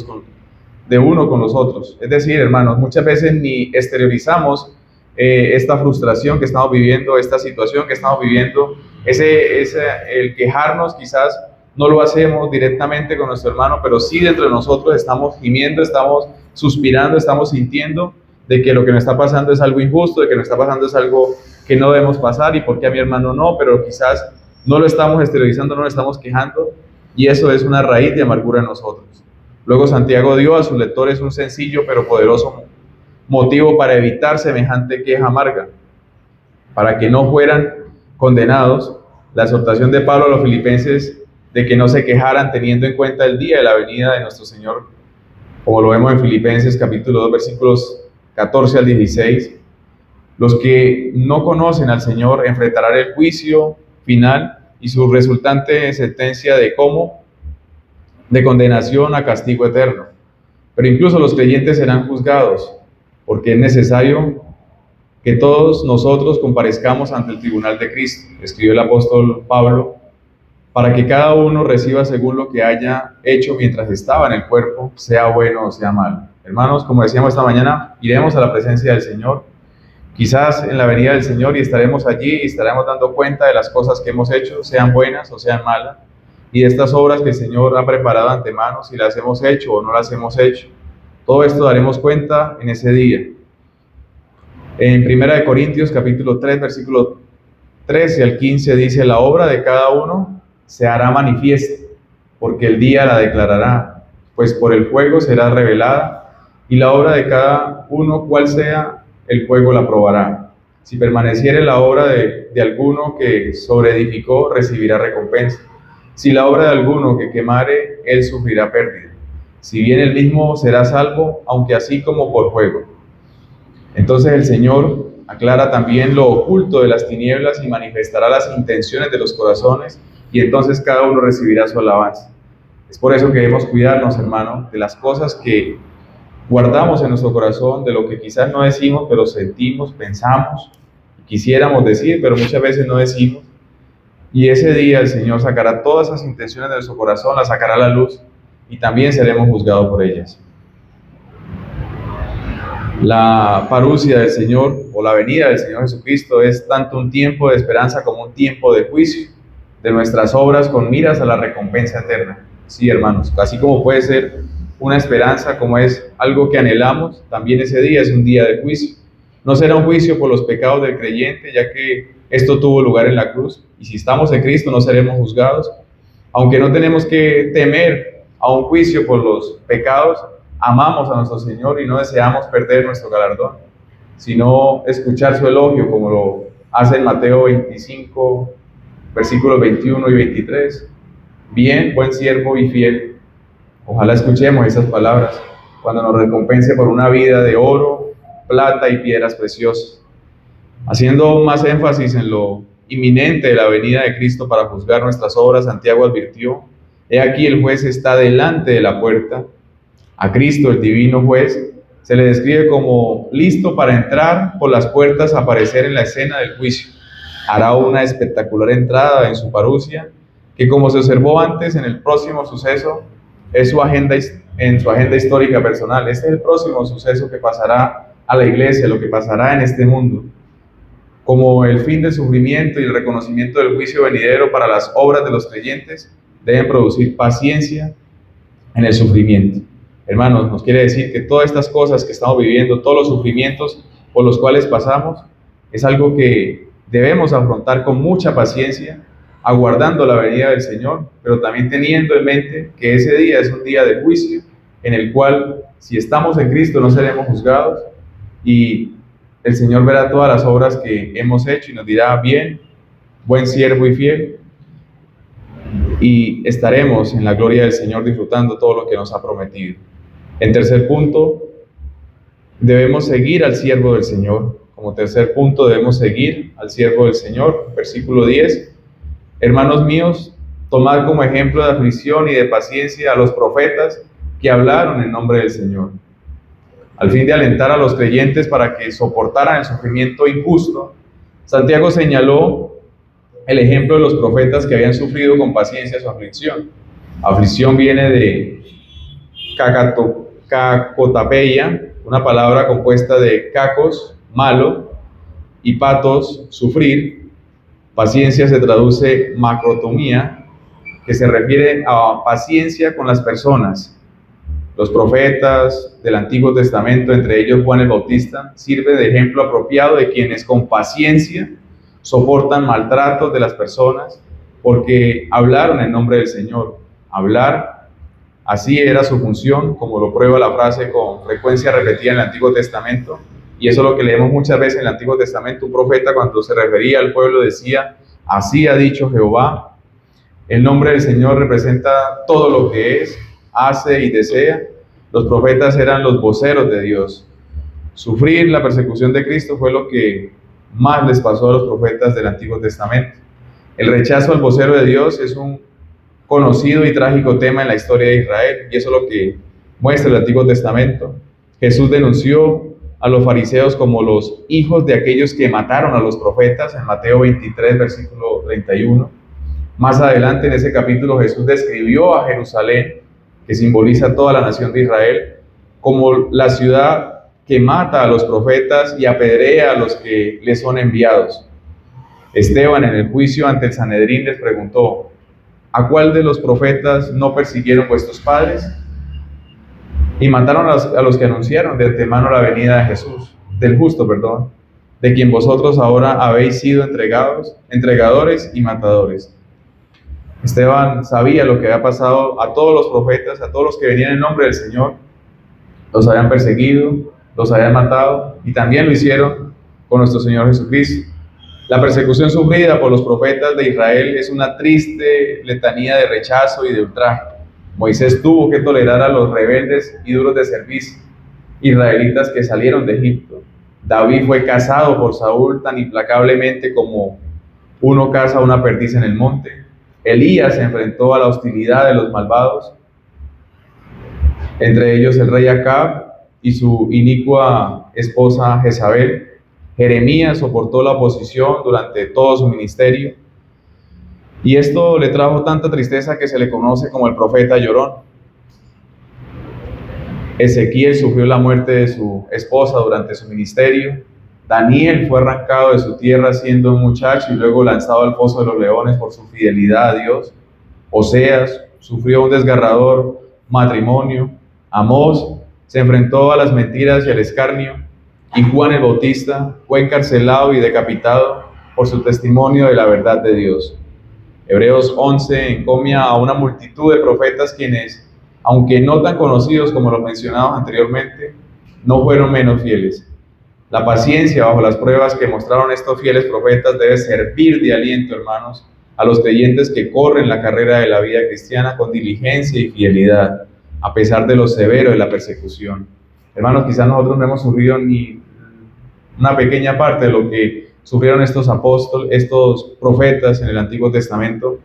con los otros. Es decir, hermanos, muchas veces ni exteriorizamos esta frustración que estamos viviendo, esta situación que estamos viviendo, el quejarnos quizás no lo hacemos directamente con nuestro hermano, pero sí dentro de nosotros estamos gimiendo, estamos suspirando, estamos sintiendo de que lo que nos está pasando es algo injusto, de que nos está pasando es algo que no debemos pasar, y por qué a mi hermano no, pero quizás no lo estamos exteriorizando, no lo estamos quejando, y eso es una raíz de amargura en nosotros. Luego Santiago dio a sus lectores un sencillo pero poderoso motivo para evitar semejante queja amarga, para que no fueran condenados. La exhortación de Pablo a los filipenses de que no se quejaran teniendo en cuenta el día de la venida de nuestro Señor, como lo vemos en Filipenses capítulo 2 versículos 14 al 16. Los que no conocen al Señor enfrentarán el juicio final y su resultante sentencia de condenación a castigo eterno. Pero incluso los creyentes serán juzgados, porque es necesario que todos nosotros comparezcamos ante el tribunal de Cristo. Escribió el apóstol Pablo para que cada uno reciba según lo que haya hecho mientras estaba en el cuerpo, sea bueno o sea malo. Hermanos, como decíamos esta mañana, iremos a la presencia del Señor, quizás en la venida del Señor, y estaremos allí y estaremos dando cuenta de las cosas que hemos hecho, sean buenas o sean malas, y de estas obras que el Señor ha preparado de antemano, si las hemos hecho o no las hemos hecho. Todo esto daremos cuenta en ese día. En 1 Corintios capítulo 3, versículo 13 al 15 dice: la obra de cada uno se hará manifiesta, porque el día la declarará, pues por el fuego será revelada, y la obra de cada uno, cual sea, el fuego la probará. Si permaneciere la obra de alguno que sobreedificó, recibirá recompensa. Si la obra de alguno que quemare, él sufrirá pérdida. Si bien él mismo será salvo, aunque así como por fuego. Entonces el Señor aclara también lo oculto de las tinieblas y manifestará las intenciones de los corazones, y entonces cada uno recibirá su alabanza. Es por eso que debemos cuidarnos, hermano, de las cosas que guardamos en nuestro corazón, de lo que quizás no decimos, pero sentimos, pensamos, quisiéramos decir, pero muchas veces no decimos. Y ese día el Señor sacará todas esas intenciones de nuestro corazón, las sacará a la luz, y también seremos juzgados por ellas. La parusia del Señor, o la venida del Señor Jesucristo, es tanto un tiempo de esperanza como un tiempo de juicio de nuestras obras con miras a la recompensa eterna. Sí, hermanos, así como puede ser una esperanza, como es algo que anhelamos, también ese día es un día de juicio. No será un juicio por los pecados del creyente, ya que esto tuvo lugar en la cruz, y si estamos en Cristo no seremos juzgados. Aunque no tenemos que temer a un juicio por los pecados, amamos a nuestro Señor y no deseamos perder nuestro galardón, sino escuchar su elogio, como lo hace en Mateo 25, versículos 21 y 23. Bien, buen siervo y fiel. Ojalá escuchemos esas palabras cuando nos recompense por una vida de oro, plata y piedras preciosas. Haciendo más énfasis en lo inminente de la venida de Cristo para juzgar nuestras obras, Santiago advirtió: he aquí el juez está delante de la puerta. A Cristo, el divino juez, se le describe como listo para entrar por las puertas a aparecer en la escena del juicio. Hará una espectacular entrada en su parusia, que, como se observó antes en el próximo suceso, es en su agenda histórica personal. Este es el próximo suceso que pasará a la iglesia, lo que pasará en este mundo. Como el fin del sufrimiento y el reconocimiento del juicio venidero para las obras de los creyentes, deben producir paciencia en el sufrimiento. Hermanos, nos quiere decir que todas estas cosas que estamos viviendo, todos los sufrimientos por los cuales pasamos, es algo que debemos afrontar con mucha paciencia, aguardando la venida del Señor, pero también teniendo en mente que ese día es un día de juicio, en el cual, si estamos en Cristo, no seremos juzgados, y el Señor verá todas las obras que hemos hecho y nos dirá: bien, buen siervo y fiel, y estaremos en la gloria del Señor disfrutando todo lo que nos ha prometido. En tercer punto, debemos seguir al siervo del Señor. Como tercer punto, debemos seguir al siervo del Señor. Versículo 10. Hermanos míos, tomad como ejemplo de aflicción y de paciencia a los profetas que hablaron en nombre del Señor, al fin de alentar a los creyentes para que soportaran el sufrimiento injusto. Santiago señaló el ejemplo de los profetas que habían sufrido con paciencia su aflicción. Aflicción viene de cacotapeia, una palabra compuesta de cacos, malo, y patos, sufrir. Paciencia se traduce macrotomía, que se refiere a paciencia con las personas. Los profetas del Antiguo Testamento, entre ellos Juan el Bautista, sirven de ejemplo apropiado de quienes con paciencia soportan maltratos de las personas porque hablaron en nombre del Señor. Hablar, así era su función, como lo prueba la frase con frecuencia repetida en el Antiguo Testamento, y eso es lo que leemos muchas veces en el Antiguo Testamento. Un profeta, cuando se refería al pueblo, decía: así ha dicho Jehová. El nombre del Señor representa todo lo que es, hace y desea. Los profetas eran los voceros de Dios. Sufrir la persecución de Cristo fue lo que más les pasó a los profetas del Antiguo Testamento. El rechazo al vocero de Dios es un conocido y trágico tema en la historia de Israel, y eso es lo que muestra el Antiguo Testamento. Jesús denunció a los fariseos como los hijos de aquellos que mataron a los profetas en Mateo 23, versículo 31. Más adelante en ese capítulo Jesús describió a Jerusalén, que simboliza toda la nación de Israel, como la ciudad que mata a los profetas y apedrea a los que le son enviados. Esteban, en el juicio ante el Sanedrín, les preguntó: ¿a cuál de los profetas no persiguieron vuestros padres? Y mataron a los que anunciaron de antemano la venida de Jesús, del justo, de quien vosotros ahora habéis sido entregadores y matadores. Esteban sabía lo que había pasado a todos los profetas, a todos los que venían en nombre del Señor. Los habían perseguido, los habían matado, y también lo hicieron con nuestro Señor Jesucristo. La persecución sufrida por los profetas de Israel es una triste letanía de rechazo y de ultraje. Moisés tuvo que tolerar a los rebeldes y duros de servicio, israelitas que salieron de Egipto. David fue cazado por Saúl tan implacablemente como uno caza una perdiz en el monte. Elías se enfrentó a la hostilidad de los malvados, entre ellos el rey Acab y su inicua esposa Jezabel. Jeremías soportó la oposición durante todo su ministerio, y esto le trajo tanta tristeza que se le conoce como el profeta llorón. Ezequiel sufrió la muerte de su esposa durante su ministerio. Daniel fue arrancado de su tierra siendo un muchacho y luego lanzado al foso de los leones por su fidelidad a Dios. Oseas sufrió un desgarrador matrimonio. Amós se enfrentó a las mentiras y al escarnio. Y Juan el Bautista fue encarcelado y decapitado por su testimonio de la verdad de Dios. Hebreos 11 encomia a una multitud de profetas quienes, aunque no tan conocidos como los mencionados anteriormente, no fueron menos fieles. La paciencia bajo las pruebas que mostraron estos fieles profetas debe servir de aliento, hermanos, a los creyentes que corren la carrera de la vida cristiana con diligencia y fidelidad, a pesar de lo severo de la persecución. Hermanos, quizás nosotros no hemos sufrido ni una pequeña parte de lo que sufrieron estos apóstoles, estos profetas en el Antiguo Testamento,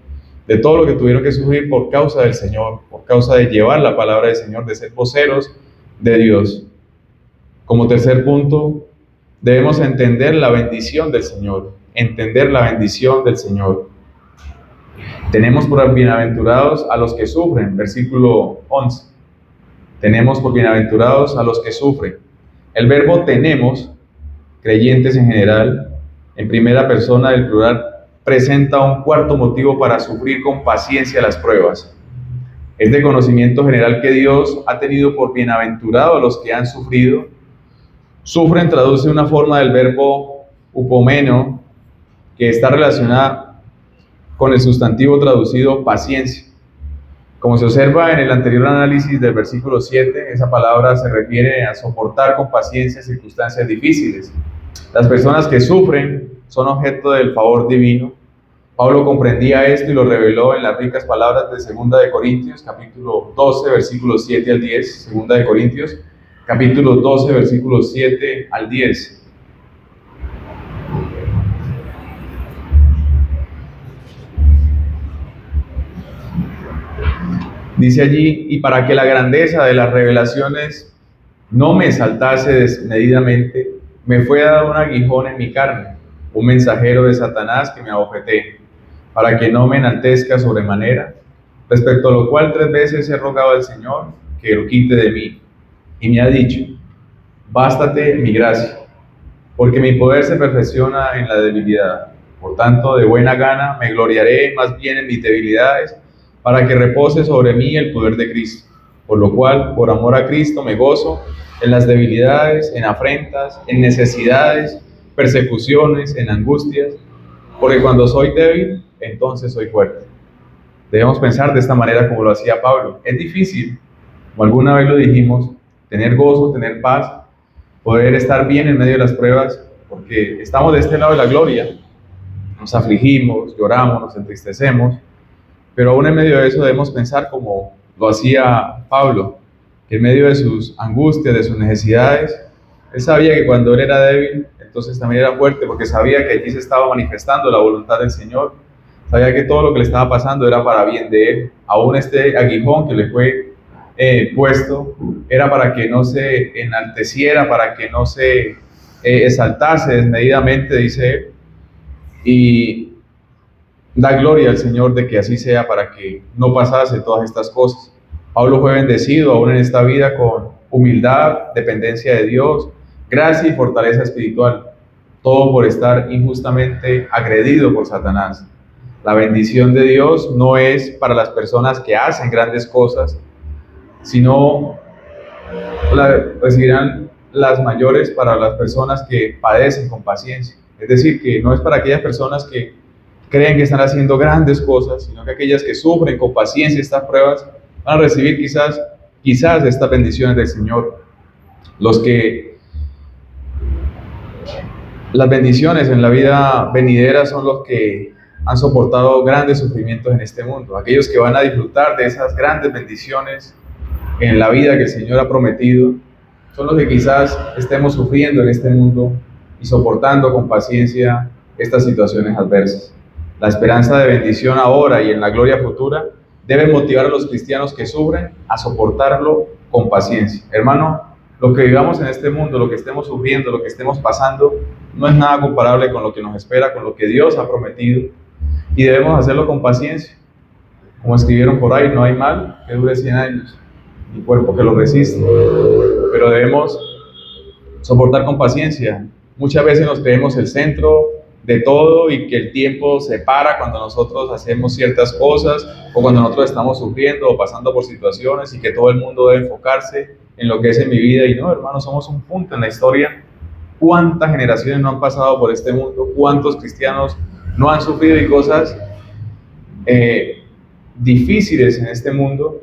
de todo lo que tuvieron que sufrir por causa del Señor, por causa de llevar la palabra del Señor, de ser voceros de Dios. Como tercer punto, debemos entender la bendición del Señor, entender la bendición del Señor. Tenemos por bienaventurados a los que sufren, versículo 11. Tenemos por bienaventurados a los que sufren. El verbo tenemos, creyentes en general, en primera persona del plural, presenta un cuarto motivo para sufrir con paciencia las pruebas. Es de conocimiento general que Dios ha tenido por bienaventurado a los que han sufrido. Sufren traduce una forma del verbo upomeno que está relacionada con el sustantivo traducido paciencia. Como se observa en el anterior análisis del versículo 7, esa palabra se refiere a soportar con paciencia circunstancias difíciles. Las personas que sufren son objeto del favor divino. Pablo comprendía esto y lo reveló en las ricas palabras de 2 de Corintios, capítulo 12, versículos 7 al 10. 2 de Corintios, capítulo 12, versículos 7 al 10. Dice allí: y para que la grandeza de las revelaciones no me exaltase desmedidamente, me fue dado un aguijón en mi carne, un mensajero de Satanás que me abofetee, para que no me enaltezca sobremanera, respecto a lo cual 3 veces he rogado al Señor que lo quite de mí. Y me ha dicho: bástate mi gracia, porque mi poder se perfecciona en la debilidad. Por tanto, de buena gana me gloriaré más bien en mis debilidades, para que repose sobre mí el poder de Cristo. Por lo cual, por amor a Cristo, me gozo en las debilidades, en afrentas, en necesidades, persecuciones, en angustias, porque cuando soy débil, entonces soy fuerte. Debemos pensar de esta manera como lo hacía Pablo. Es difícil, como alguna vez lo dijimos, tener gozo, tener paz, poder estar bien en medio de las pruebas, porque estamos de este lado de la gloria. Nos afligimos, lloramos, nos entristecemos, pero aún en medio de eso debemos pensar como lo hacía Pablo, que en medio de sus angustias, de sus necesidades, él sabía que cuando él era débil, entonces también era fuerte, porque sabía que allí se estaba manifestando la voluntad del Señor, sabía que todo lo que le estaba pasando era para bien de él. Aún este aguijón que le fue puesto era para que no se enalteciera, para que no se exaltase desmedidamente, dice él. Y Da gloria al Señor de que así sea para que no pasase todas estas cosas. Pablo fue bendecido aún en esta vida con humildad, dependencia de Dios, gracia y fortaleza espiritual, todo por estar injustamente agredido por Satanás. La bendición de Dios no es para las personas que hacen grandes cosas, sino recibirán las mayores para las personas que padecen con paciencia. Es decir, que no es para aquellas personas que creen que están haciendo grandes cosas, sino que aquellas que sufren con paciencia estas pruebas van a recibir quizás estas bendiciones del Señor. Las bendiciones en la vida venidera son los que han soportado grandes sufrimientos en este mundo, aquellos que van a disfrutar de esas grandes bendiciones en la vida que el Señor ha prometido, son los que quizás estemos sufriendo en este mundo y soportando con paciencia estas situaciones adversas. La esperanza de bendición ahora y en la gloria futura debe motivar a los cristianos que sufren a soportarlo con paciencia. Hermano, lo que vivamos en este mundo, lo que estemos sufriendo, lo que estemos pasando, no es nada comparable con lo que nos espera, con lo que Dios ha prometido, y debemos hacerlo con paciencia. Como escribieron por ahí, no hay mal que dure 100 años, ni cuerpo que lo resista, pero debemos soportar con paciencia. Muchas veces nos creemos el centro de todo y que el tiempo se para cuando nosotros hacemos ciertas cosas o cuando nosotros estamos sufriendo o pasando por situaciones y que todo el mundo debe enfocarse en lo que es en mi vida. Y no, hermano, somos un punto en la historia. ¿Cuántas generaciones no han pasado por este mundo? ¿Cuántos cristianos no han sufrido y cosas difíciles en este mundo?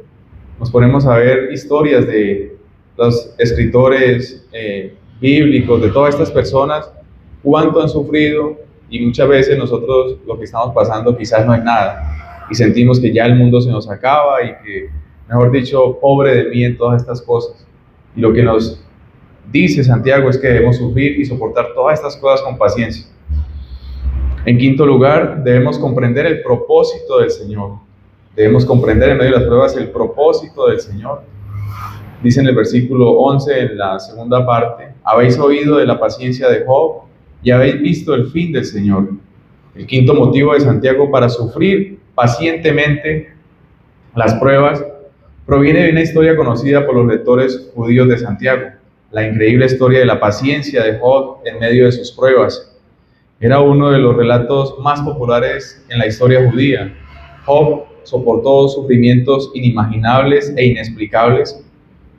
Nos ponemos a ver historias de los escritores bíblicos, de todas estas personas, cuánto han sufrido, y muchas veces nosotros lo que estamos pasando quizás no es nada, y sentimos que ya el mundo se nos acaba y que, mejor dicho, pobre de mí en todas estas cosas. Y lo que nos dice Santiago es que debemos sufrir y soportar todas estas cosas con paciencia. En quinto lugar, debemos comprender el propósito del Señor. Debemos comprender en medio de las pruebas el propósito del Señor. Dice en el versículo 11, en la segunda parte: habéis oído de la paciencia de Job y habéis visto el fin del Señor. El quinto motivo de Santiago para sufrir pacientemente las pruebas proviene de una historia conocida por los lectores judíos de Santiago, la increíble historia de la paciencia de Job en medio de sus pruebas. Era uno de los relatos más populares en la historia judía. Job soportó sufrimientos inimaginables e inexplicables,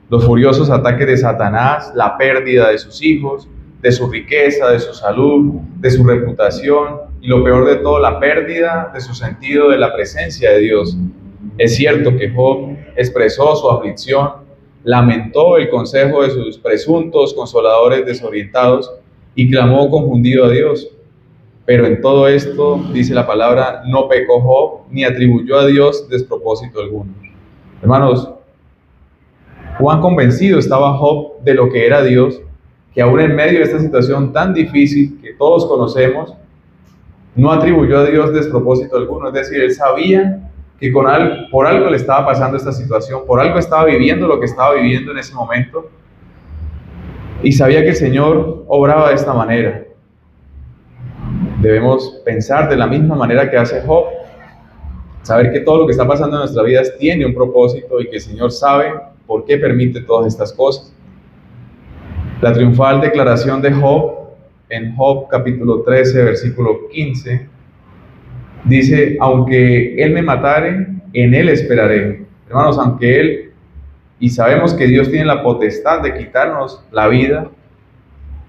los furiosos ataques de Satanás, la pérdida de sus hijos, de su riqueza, de su salud, de su reputación y, lo peor de todo, la pérdida de su sentido de la presencia de Dios. Es cierto que Job expresó su aflicción, lamentó el consejo de sus presuntos consoladores desorientados y clamó confundido a Dios. Pero en todo esto, dice la palabra, no pecó Job ni atribuyó a Dios despropósito alguno. Hermanos, cuán convencido estaba Job de lo que era Dios, que aún en medio de esta situación tan difícil que todos conocemos, no atribuyó a Dios despropósito alguno. Es decir, él sabía que por algo le estaba pasando esta situación, por algo estaba viviendo lo que estaba viviendo en ese momento, y sabía que el Señor obraba de esta manera. Debemos pensar de la misma manera que hace Job, saber que todo lo que está pasando en nuestras vidas tiene un propósito y que el Señor sabe por qué permite todas estas cosas. La triunfal declaración de Job en Job capítulo 13, versículo 15, dice: aunque Él me matare, en Él esperaré. Hermanos, aunque Él, y sabemos que Dios tiene la potestad de quitarnos la vida,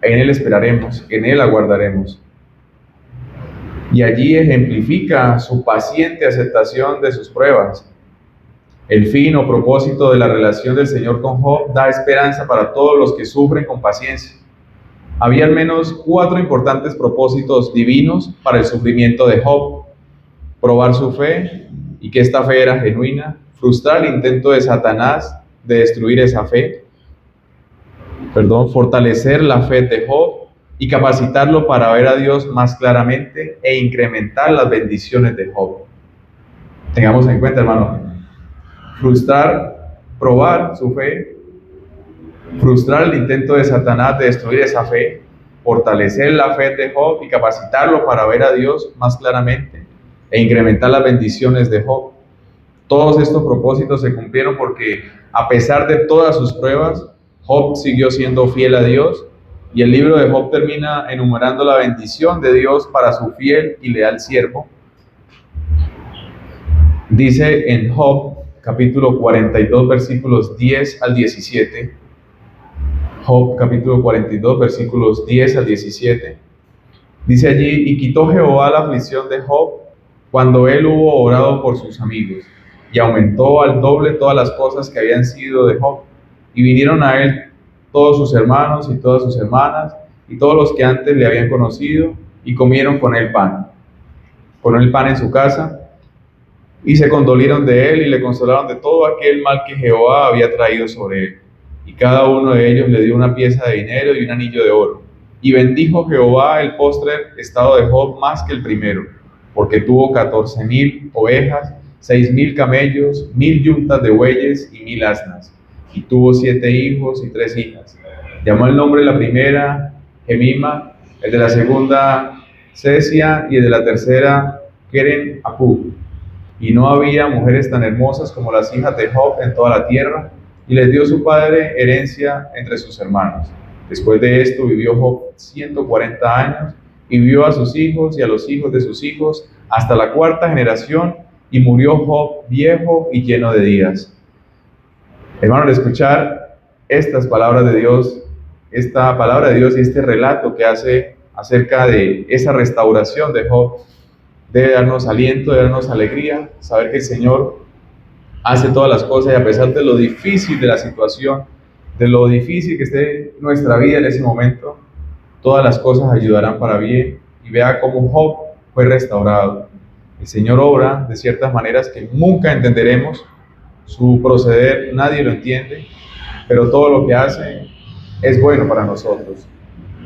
en Él esperaremos, en Él aguardaremos. Y allí ejemplifica su paciente aceptación de sus pruebas. El fin o propósito de la relación del Señor con Job da esperanza para todos los que sufren con paciencia. Había al menos 4 importantes propósitos divinos para el sufrimiento de Job: probar su fe y que esta fe era genuina, frustrar el intento de Satanás de destruir esa fe, fortalecer la fe de Job y capacitarlo para ver a Dios más claramente e incrementar las bendiciones de Job. Tengamos en cuenta, hermano, probar su fe, frustrar el intento de Satanás de destruir esa fe, fortalecer la fe de Job y capacitarlo para ver a Dios más claramente e incrementar las bendiciones de Job. Todos estos propósitos se cumplieron porque, a pesar de todas sus pruebas, Job siguió siendo fiel a Dios, y el libro de Job termina enumerando la bendición de Dios para su fiel y leal siervo. Dice en Job, capítulo 42, versículos 10 al 17. Job, capítulo 42, versículos 10 al 17. Dice allí: y quitó Jehová la aflicción de Job cuando él hubo orado por sus amigos, y aumentó al doble todas las cosas que habían sido de Job. Y vinieron a él todos sus hermanos y todas sus hermanas, y todos los que antes le habían conocido, y comieron con él pan. Ponieron el pan en su casa, y se condolieron de él, y le consolaron de todo aquel mal que Jehová había traído sobre él. Y cada uno de ellos le dio una pieza de dinero y un anillo de oro. Y bendijo Jehová el postrer estado de Job más que el primero, porque tuvo 14,000 ovejas, 6,000 camellos, 1,000 yuntas de bueyes y 1,000 asnas. Y tuvo 7 hijos y 3 hijas. Llamó el nombre de la primera Gemima, el de la segunda Cesia, y el de la tercera Keren Apú. Y no había mujeres tan hermosas como las hijas de Job en toda la tierra, y les dio su padre herencia entre sus hermanos. Después de esto vivió Job 140 años, y vio a sus hijos y a los hijos de sus hijos hasta la 4ª generación, y murió Job viejo y lleno de días. Hermano, al escuchar estas palabras de Dios, esta palabra de Dios y este relato que hace acerca de esa restauración de Job, debe darnos aliento, debe darnos alegría, saber que el Señor hace todas las cosas, y a pesar de lo difícil de la situación, de lo difícil que esté nuestra vida en ese momento, todas las cosas ayudarán para bien. Y vea cómo Job fue restaurado. El Señor obra de ciertas maneras que nunca entenderemos. Su proceder nadie lo entiende, pero todo lo que hace es bueno para nosotros.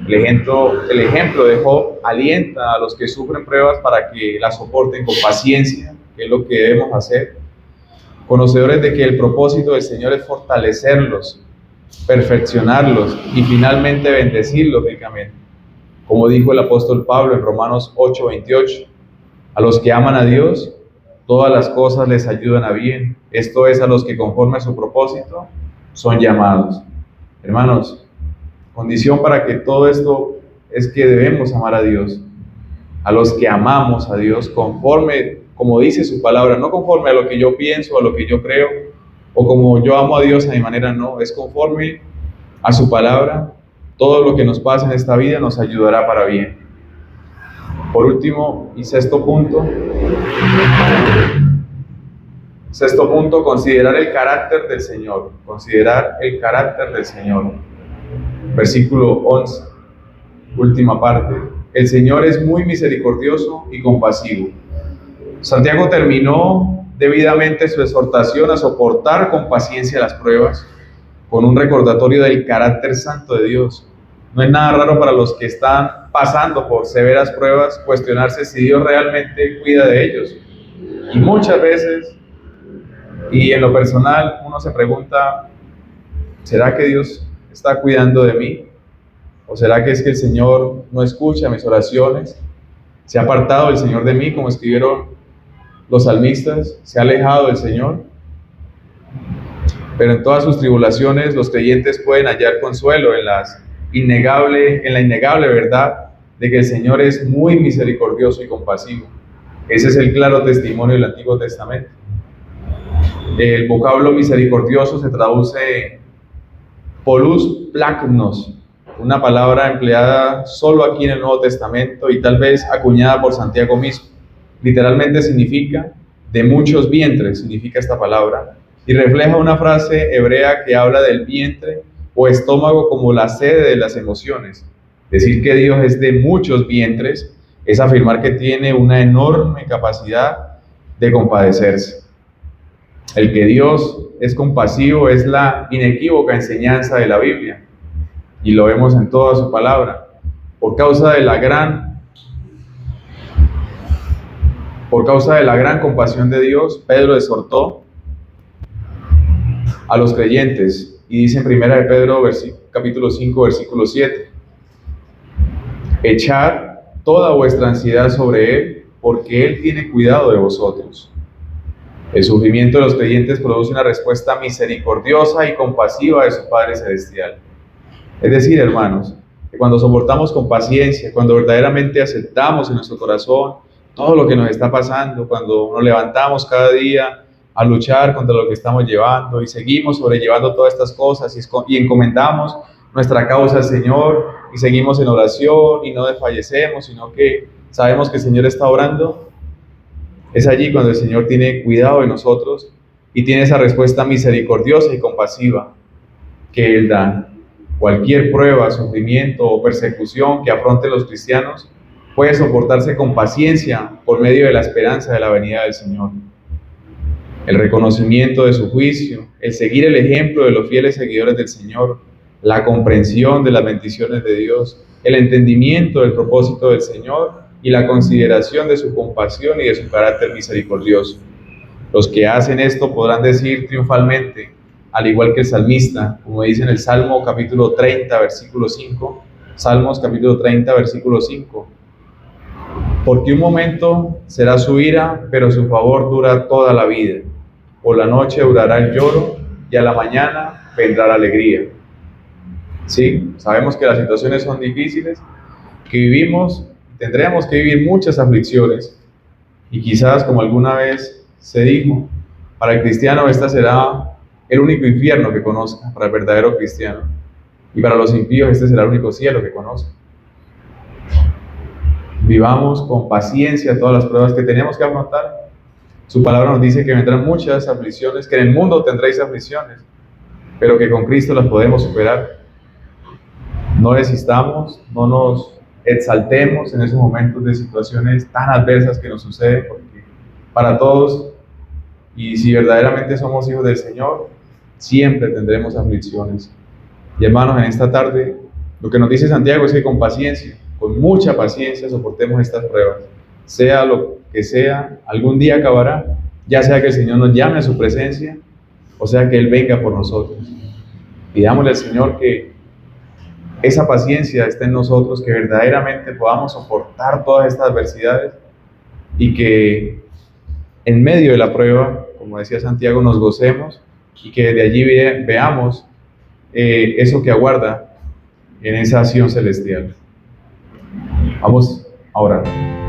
El ejemplo de Job alienta a los que sufren pruebas para que las soporten con paciencia, que es lo que debemos hacer, conocedores de que el propósito del Señor es fortalecerlos, perfeccionarlos y finalmente bendecirlos ricamente. Como dijo el apóstol Pablo en Romanos 8:28, a los que aman a Dios, todas las cosas les ayudan a bien. Esto es, a los que conforme a su propósito son llamados. Hermanos, condición para que todo esto es que debemos amar a Dios, a los que amamos a Dios conforme, como dice su palabra, no conforme a lo que yo pienso, a lo que yo creo, o como yo amo a Dios a mi manera, no, es conforme a su palabra. Todo lo que nos pasa en esta vida nos ayudará para bien. Por último y sexto punto, considerar el carácter del Señor. Considerar el carácter del Señor. Versículo 11, última parte. El Señor es muy misericordioso y compasivo. Santiago terminó debidamente su exhortación a soportar con paciencia las pruebas, con un recordatorio del carácter santo de Dios. No es nada raro para los que están pasando por severas pruebas cuestionarse si Dios realmente cuida de ellos. Y muchas veces, y en lo personal, uno se pregunta, ¿será que Dios está cuidando de mí? ¿O será que es que el Señor no escucha mis oraciones? ¿Se ha apartado el Señor de mí, como escribieron los salmistas? ¿Se ha alejado del Señor? Pero en todas sus tribulaciones los creyentes pueden hallar consuelo en la innegable verdad de que el Señor es muy misericordioso y compasivo. Ese es el claro testimonio del Antiguo Testamento. El vocablo misericordioso se traduce polus plagnos, una palabra empleada solo aquí en el Nuevo Testamento y tal vez acuñada por Santiago mismo. Literalmente significa de muchos vientres, significa esta palabra, y refleja una frase hebrea que habla del vientre o estómago como la sede de las emociones. Decir que Dios es de muchos vientres es afirmar que tiene una enorme capacidad de compadecerse. El que Dios es compasivo es la inequívoca enseñanza de la Biblia, y lo vemos en toda su palabra. Por causa de la gran compasión de Dios, Pedro exhortó a los creyentes, y dice en 1 de Pedro capítulo 5 versículo 7, echad toda vuestra ansiedad sobre Él, porque Él tiene cuidado de vosotros. El sufrimiento de los creyentes produce una respuesta misericordiosa y compasiva de su Padre Celestial. Es decir, hermanos, que cuando soportamos con paciencia, cuando verdaderamente aceptamos en nuestro corazón todo lo que nos está pasando, cuando nos levantamos cada día a luchar contra lo que estamos llevando y seguimos sobrellevando todas estas cosas y encomendamos nuestra causa al Señor y seguimos en oración y no desfallecemos, sino que sabemos que el Señor está orando, es allí cuando el Señor tiene cuidado de nosotros y tiene esa respuesta misericordiosa y compasiva que Él da. Cualquier prueba, sufrimiento o persecución que afronten los cristianos puede soportarse con paciencia por medio de la esperanza de la venida del Señor. El reconocimiento de su juicio, el seguir el ejemplo de los fieles seguidores del Señor, la comprensión de las bendiciones de Dios, el entendimiento del propósito del Señor y la consideración de su compasión y de su carácter misericordioso. Los que hacen esto podrán decir triunfalmente, al igual que el salmista, como dice en el Salmo capítulo 30, versículo 5, Salmos capítulo 30, versículo 5, porque un momento será su ira, pero su favor dura toda la vida. Por la noche durará el lloro y a la mañana vendrá la alegría. Sí, sabemos que las situaciones son difíciles, que tendremos que vivir muchas aflicciones y quizás, como alguna vez se dijo, para el cristiano esta será el único infierno que conozca, para el verdadero cristiano, y para los impíos este será el único cielo que conozca. Vivamos con paciencia todas las pruebas que tenemos que afrontar. Su palabra nos dice que vendrán muchas aflicciones, que en el mundo tendréis aflicciones, pero que con Cristo las podemos superar. No desistamos, no nos exaltemos en esos momentos de situaciones tan adversas que nos suceden, porque para todos, y si verdaderamente somos hijos del Señor, siempre tendremos aflicciones. Y hermanos, en esta tarde, lo que nos dice Santiago es que con paciencia, con mucha paciencia, soportemos estas pruebas. Sea lo que sea, algún día acabará, ya sea que el Señor nos llame a su presencia, o sea que Él venga por nosotros. Pidámosle al Señor que esa paciencia esté en nosotros, que verdaderamente podamos soportar todas estas adversidades y que en medio de la prueba, como decía Santiago, nos gocemos y que de allí veamos eso que aguarda en esa acción celestial. Vamos a orar.